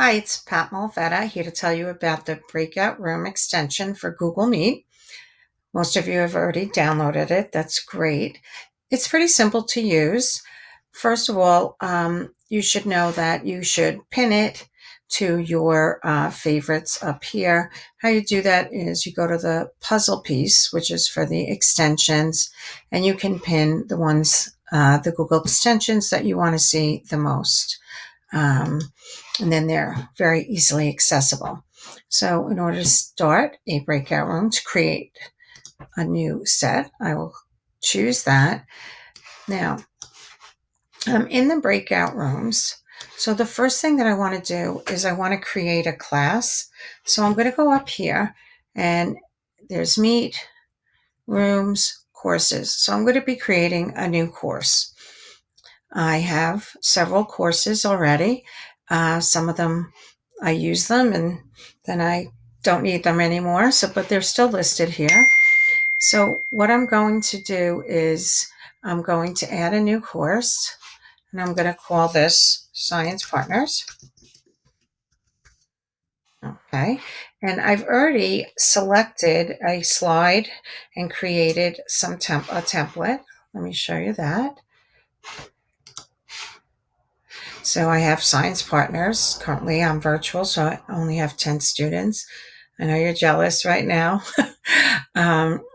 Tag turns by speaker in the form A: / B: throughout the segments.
A: Hi, it's Pat Malvetta here to tell you about the Breakout Room extension for Google Meet. Most of you have already downloaded it. That's great. It's pretty simple to use. First of all, you should know that you should pin it to your favorites up here. How you do that is you go to the puzzle piece, which is for the extensions, and you can pin the ones, the Google extensions that you want to see the most. And then they're very easily accessible. So in order to start a breakout room, to create a new set, I will choose that. Now, in the breakout rooms, so the first thing that I want to do is I want to create a class. So I'm going to go up here and there's Meet, Rooms, Courses. So I'm going to be creating a new course. I have several courses already. Some of them I use them and then I don't need them anymore. But they're still listed here. So what I'm going to do is I'm going to add a new course and I'm going to call this Science Partners. Okay. And I've already selected a slide and created a template. Let me show you that. So I have Science Partners. Currently I'm virtual, so I only have 10 students. I know you're jealous right now.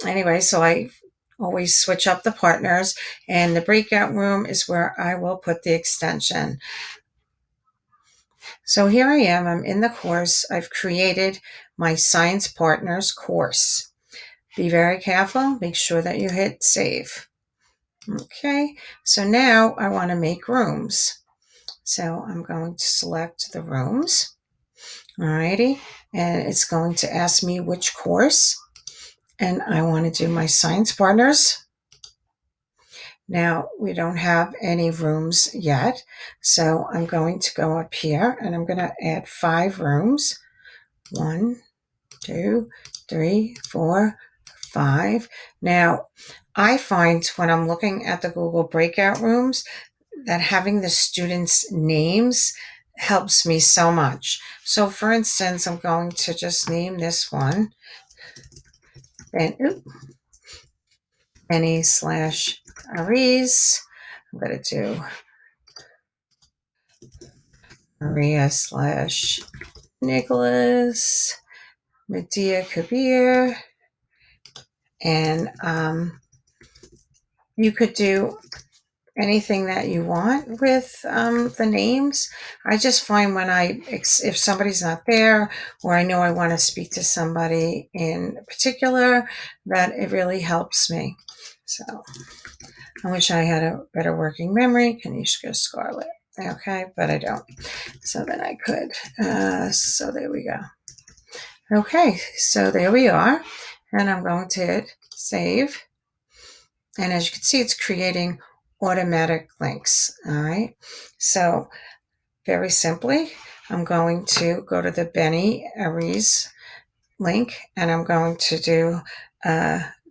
A: Anyway, so I always switch up the partners, and the breakout room is where I will put the extension. So here I am. I'm in the course. I've created my Science Partners course. Be very careful. Make sure that you hit save. Okay, so now I want to make rooms. So I'm going to select the rooms. Alrighty, and it's going to ask me which course, and I want to do my Science Partners. Now we don't have any rooms yet, so I'm going to go up here and I'm going to add 5 rooms. 1, 2, 3, 4, 5. Now I find when I'm looking at the Google breakout rooms that having the students' names helps me so much. So for instance, I'm going to just name this one Benny/Aries. I'm going to do Maria/Nicholas, Medea Kabir, and you could do anything that you want with the names. I just find when if somebody's not there or I know I want to speak to somebody in particular, that it really helps me. So I wish I had a better working memory. Kanishka Scarlett. Okay, but I don't. So then I could. So there we go. Okay, so there we are. And I'm going to hit save. And as you can see, it's creating automatic links. All right. So very simply, I'm going to go to the Benny Aries link and I'm going to do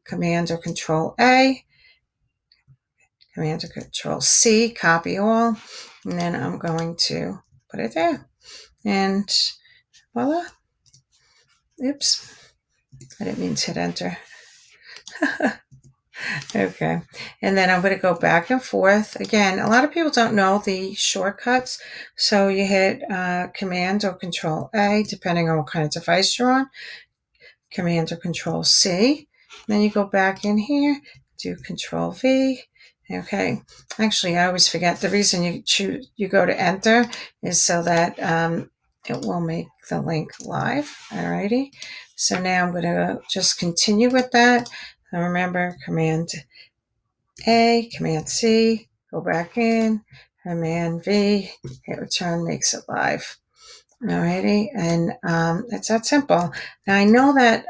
A: Command or Control A, Command or Control C, copy all, and then I'm going to put it there. And voila. Oops. I didn't mean to hit enter. Okay, and then I'm going to go back and forth. Again, a lot of people don't know the shortcuts, so you hit Command or Control A, depending on what kind of device you're on, Command or Control C. Then you go back in here, do Control V. Okay, actually, I always forget the reason you go to Enter is so that it will make the link live. Alrighty, so now I'm going to just continue with that. And remember, Command A, Command C, go back in, Command V, hit return, makes it live. Alrighty, and it's that simple. Now I know that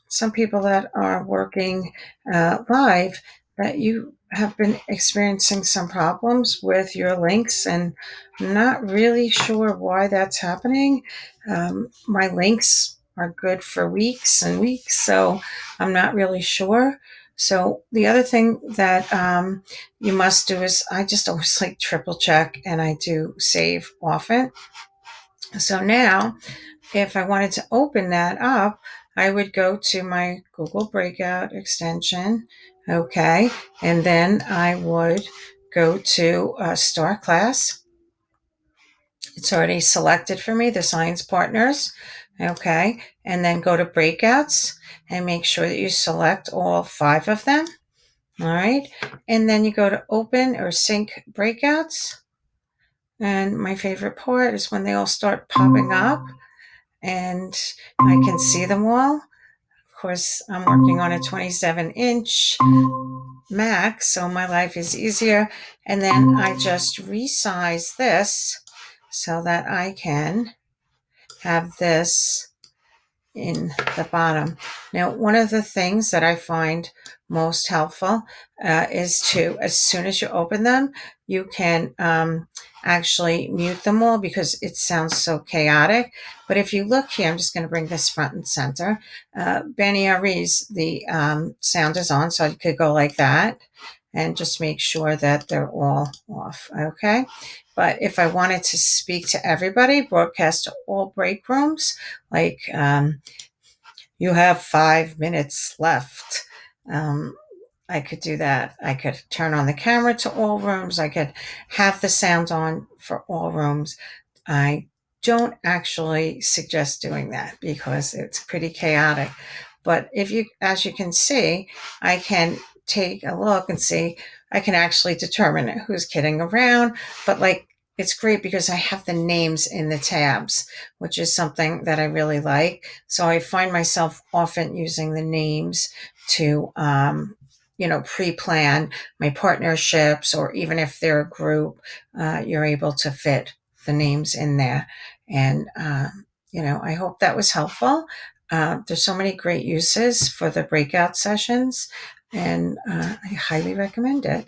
A: some people that are working live, that you have been experiencing some problems with your links and not really sure why that's happening. My links are good for weeks and weeks, so I'm not really sure. So the other thing that you must do is I just always like triple check and I do save often. So now, if I wanted to open that up, I would go to my Google Breakout extension, okay, and then I would go to Start Class. It's already selected for me, the Science Partners, okay, and then go to Breakouts and make sure that you select all 5 of them, all right, and then you go to Open or Sync Breakouts, and my favorite part is when they all start popping up and I can see them all. Of course, I'm working on a 27-inch Mac, so my life is easier. And then I just resize this so that I can have this in the bottom. Now, one of the things that I find most helpful is to, as soon as you open them, you can actually mute them all because it sounds so chaotic. But if you look here, I'm just going to bring this front and center. Benny Ari's, the sound is on, so I could go like that and just make sure that they're all off, okay? But if I wanted to speak to everybody, broadcast to all break rooms, like you have 5 minutes left. I could do that. I could turn on the camera to all rooms. I could have the sound on for all rooms. I don't actually suggest doing that because it's pretty chaotic. But if you, as you can see, I can take a look and see, I can actually determine who's kidding around. But like, it's great because I have the names in the tabs, which is something that I really like. So I find myself often using the names to, pre-plan my partnerships, or even if they're a group, you're able to fit the names in there. And, I hope that was helpful. There's so many great uses for the breakout sessions, and I highly recommend it.